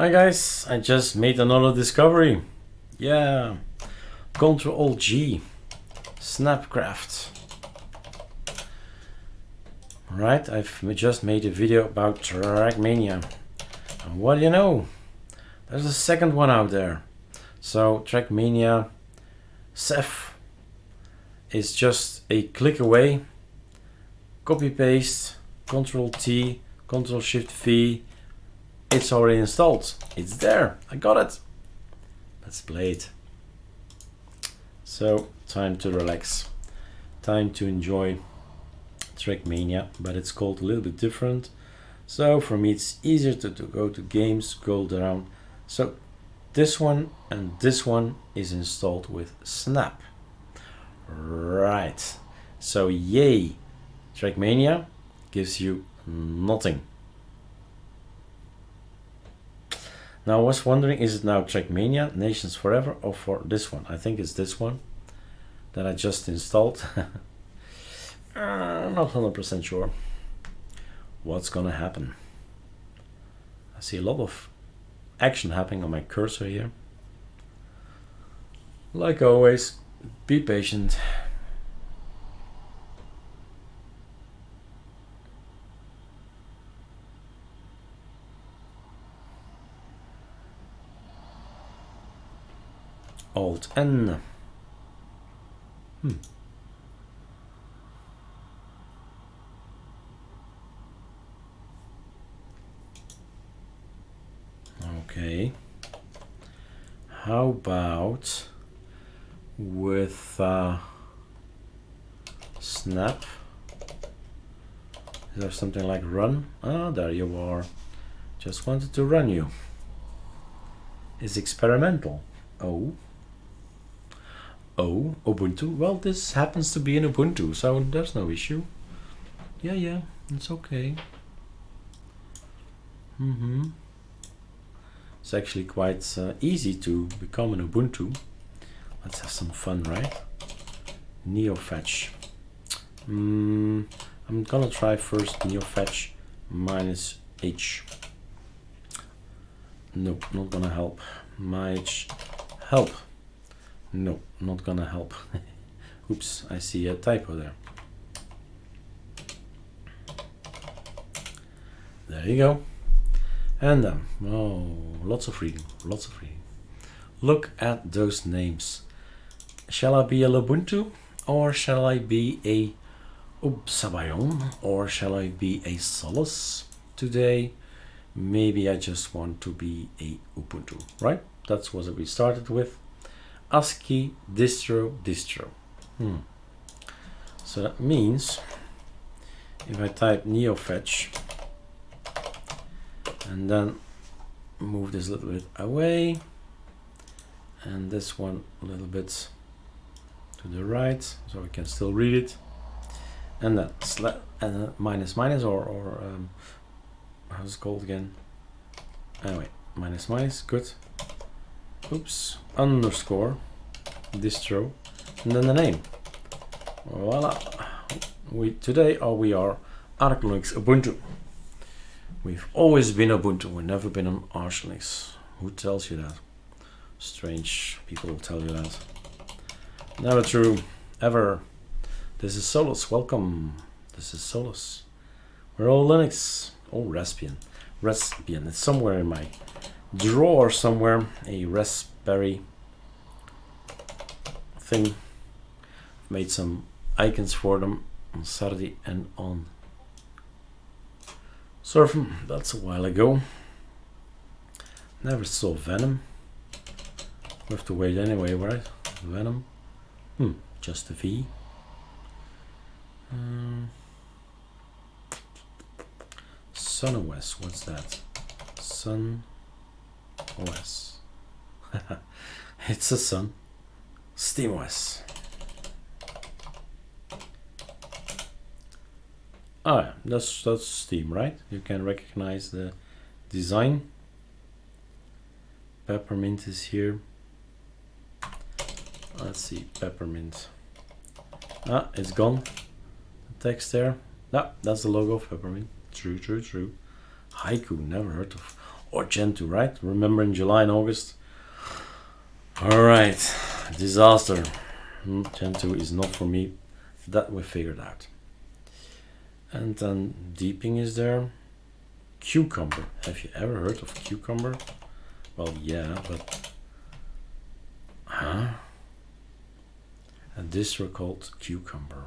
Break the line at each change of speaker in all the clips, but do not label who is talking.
Hi guys, I just made another discovery. Yeah, Ctrl G, Snapcraft. Right, I've just made a video about Trackmania. And what do you know? There's a second one out there. So Trackmania Ceph is just a click away. Copy paste, Ctrl T, Ctrl Shift V. It's already installed. It's there. I got it. Let's play it. So, time to relax. Time to enjoy Trackmania, but it's called a little bit different. So for me it's easier to go to games, scroll down. So this one and this one is installed with Snap. Right. So yay. Trackmania gives you nothing. Now I was wondering, is it now Trackmania, Nations Forever, or for this one? I think it's this one that I just installed. Not 100% sure what's gonna happen. I see a lot of action happening on my cursor here. Like always, be patient. Alt N. Okay. How about with Snap? Is there something like run? Ah, there you are. Just wanted to run you. It's experimental. Oh, Ubuntu. Well, this happens to be in Ubuntu, so there's no issue. Yeah, it's okay. It's actually quite easy to become an Ubuntu. Let's have some fun, right? Neofetch. I'm gonna try first neofetch -h. Nope, not gonna help. -h help. No, not gonna help. Oops, I see a typo there. There you go. And then, lots of reading. Look at those names. Shall I be a Ubuntu, or shall I be a Sabayon, or shall I be a Solus today? Maybe I just want to be a Ubuntu, right? That's what we started with. ASCII distro. So that means if I type neofetch and then move this a little bit away and this one a little bit to the right so we can still read it, and then minus or how's it called again? Anyway, minus, good. Oops, underscore distro, and then the name. Voila. Today we are ArcoLinux Ubuntu. We've always been Ubuntu. We've never been on ArcoLinux. Who tells you that? Strange people will tell you that. Never true, ever. This is Solus. Welcome. This is Solus. We're all Linux. Oh, Raspbian. It's somewhere in my drawer somewhere, a Raspberry thing. Made some icons for them on Sardi and on Surfing. That's a while ago. Never saw Venom. We have to wait anyway, right? Venom. Just a V. SunOS. What's that? Sun OS. It's a Sun. SteamOS. Oh yeah, that's Steam, right? You can recognize the design. Peppermint is here. Let's see, Peppermint. Ah, it's gone. The text there. Ah, that's the logo of Peppermint. True. Haiku, never heard of. or Gentoo, right? Remember in July and August? All right, disaster. Gentoo is not for me. That we figured out. And then Deeping is there. Cucumber. Have you ever heard of Cucumber? Well, yeah, but a distro called Cucumber.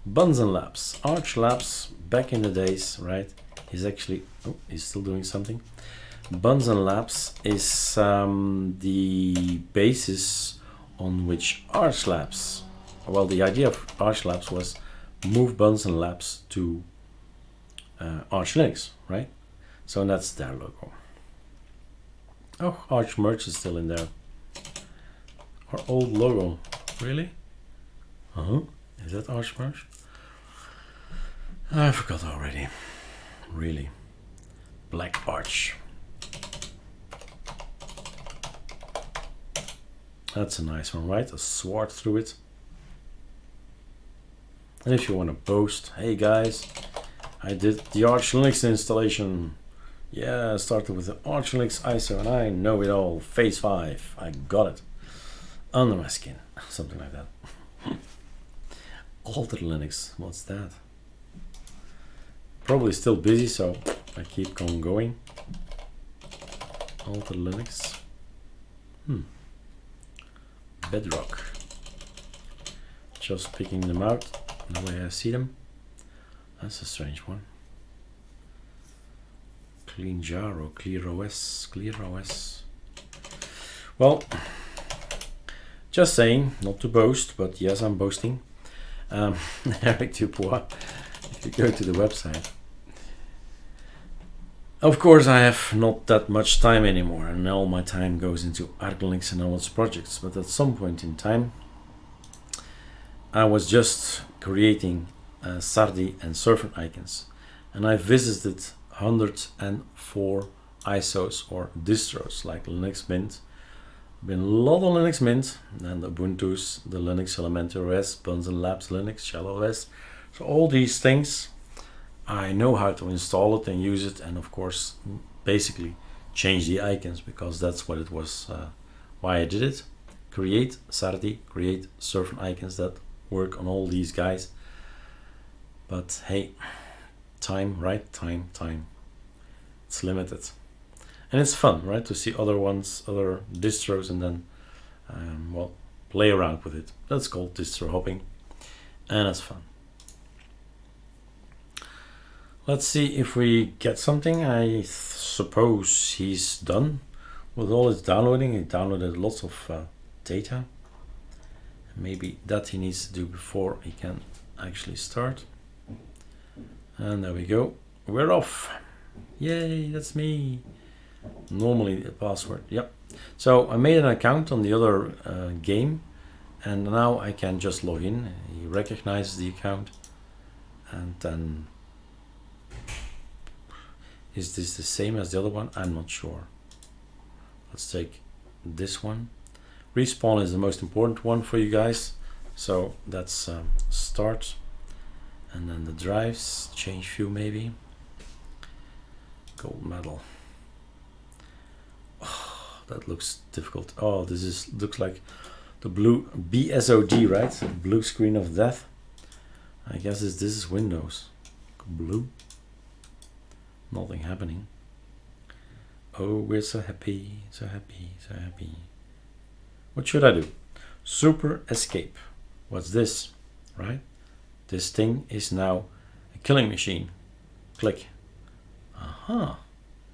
Bunsen Labs. Arch Labs, back in the days, right? He's actually, oh, he's still doing something. Bunsen Labs is the basis on which Arch Labs, well, the idea of Arch Labs was move Bunsen Labs to ArcoLinux, right? So that's their logo. Oh, Arch Merch is still in there. Our old logo, really? Is that Arch Merch? I forgot already. Really. Black Arch. That's a nice one, right? A sword through it. And if you want to boast, hey guys, I did the ArcoLinux installation. Yeah, I started with the ArcoLinux ISO and I know it all. Phase 5, I got it. Under my skin, something like that. Altered Linux, what's that? Probably still busy, so I keep on going. Altered Linux. Bedrock. Just picking them out the way I see them. That's a strange one. Clean Jar or Clear OS. Clear OS. Well, just saying, not to boast, but yes, I'm boasting. Eric Dupois, if you go to the website. Of course, I have not that much time anymore, and all my time goes into ArcoLinux and all its projects. But at some point in time, I was just creating Sardi and Surfer icons, and I visited 104 ISOs or distros like Linux Mint. Been a lot on Linux Mint and Ubuntu's, the Linux Elementary OS, Bunsen Labs Linux, Shell OS. So all these things, I know how to install it and use it, and of course, basically change the icons because that's what it was, why I did it. Create Sardi, create Surfer icons that work on all these guys. But hey, time, right? Time. It's limited. And it's fun, right? To see other ones, other distros, and then, well, play around with it. That's called distro hopping, and it's fun. Let's see if we get something. I suppose he's done with all his downloading. He downloaded lots of data. Maybe that he needs to do before he can actually start. And there we go. We're off. Yay, that's me. Normally the password, yep. So I made an account on the other game, and now I can just log in. He recognizes the account, and then is this the same as the other one? I'm not sure. Let's take this one. Respawn is the most important one for you guys, so that's start, and then the drives, change view maybe. Gold medal. Oh, that looks difficult. Oh, this looks like the blue BSOD, right? The blue screen of death. I guess this is Windows. Blue. Nothing happening. Oh, we're so happy, so happy, so happy. What should I do? Super escape. What's this, right? This thing is now a killing machine. Click. Aha.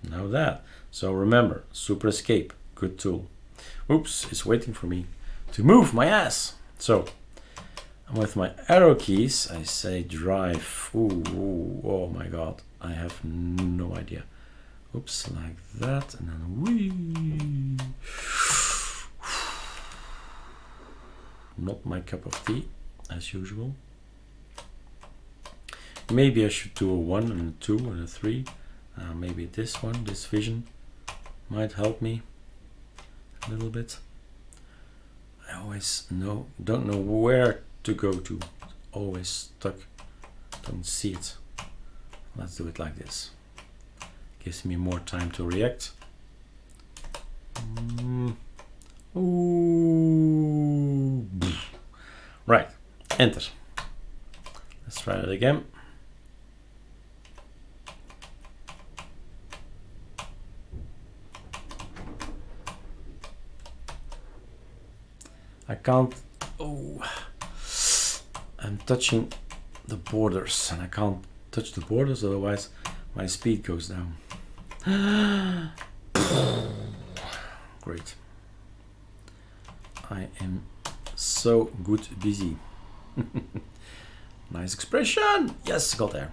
Now that. So remember, super escape, good tool. Oops, it's waiting for me to move my ass. So with my arrow keys, I say drive. Ooh, oh my God, I have no idea. Oops, like that, and then whee. Not my cup of tea, as usual. Maybe I should do a 1 and a 2 and a 3. Maybe this one, this vision, might help me a little bit. I always don't know where to go to. Always stuck, don't see it. Let's do it like this. gives me more time to react. Ooh. Right, enter. Let's try it again. I can't, oh, I'm touching the borders and I can't touch the borders, otherwise my speed goes down. Great. I am so good busy. Nice expression. Yes, got there.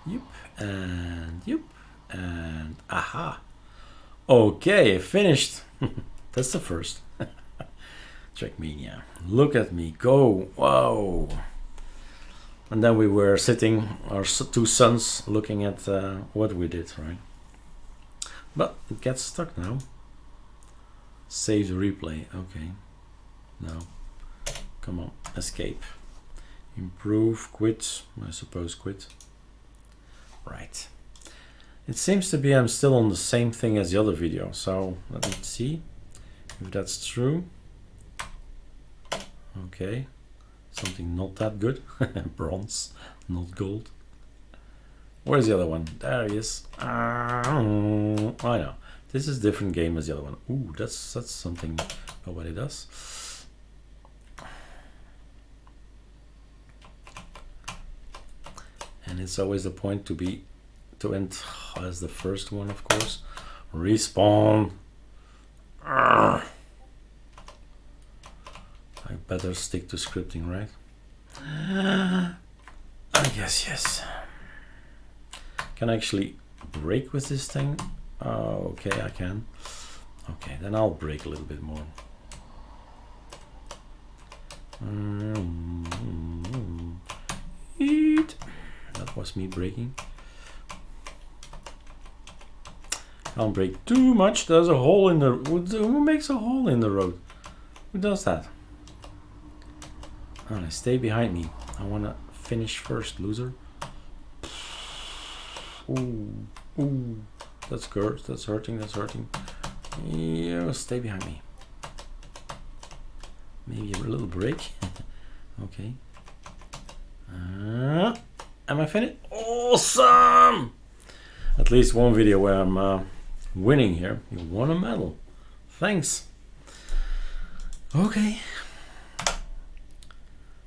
Yep, and aha. Okay, finished. That's the first. Trackmania. Look at me go. Whoa. And then we were sitting, our two sons, looking at what we did, right? But it gets stuck now. Save the replay. Okay. No. Come on. Escape. Improve. Quit. I suppose quit. Right. It seems to be I'm still on the same thing as the other video. So let me see if that's true. Okay. Something not that good. Bronze, not gold. Where's the other one? There he is. I know. This is a different game as the other one. Ooh, that's something nobody does. And it's always the point to end as the first one, of course. Respawn. I better stick to scripting, right? I guess yes. Can I actually break with this thing? Okay, I can. Okay, then I'll break a little bit more. That was me breaking. Don't break too much. There's a hole in the... Who makes a hole in the road? Who does that? Oh, stay behind me. I want to finish first, loser. Ooh, ooh. That's good. That's hurting. That's hurting. Yeah, stay behind me. Maybe a little break. Okay. Am I finished? Awesome! At least one video where I'm winning here. You won a medal. Thanks. Okay.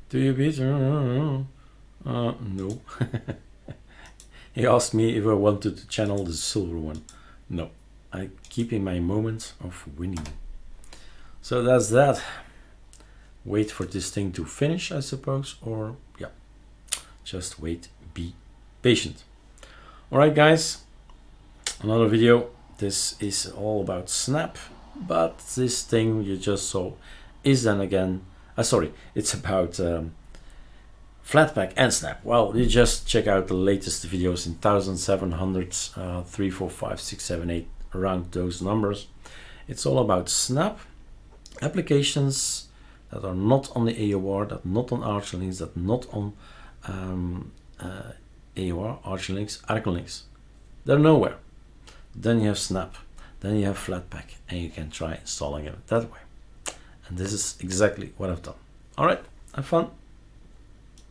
Do you beat? No. He asked me if I wanted to channel the silver one. No. I keep in my moment of winning. So that's that. Wait for this thing to finish, I suppose, or yeah, just wait, be patient. All right, guys, another video. This is all about Snap, but this thing you just saw is then again, sorry, it's about Flatpak and Snap. Well, you just check out the latest videos in 1700, 3, 4, 5, 6, 7, 8, around those numbers. It's all about Snap applications that are not on the AOR, that not on ArcoLinux, that not on AOR, ArcoLinux. They're nowhere. Then you have Snap, then you have Flatpak, and you can try installing it that way. And this is exactly what I've done. All right, have fun.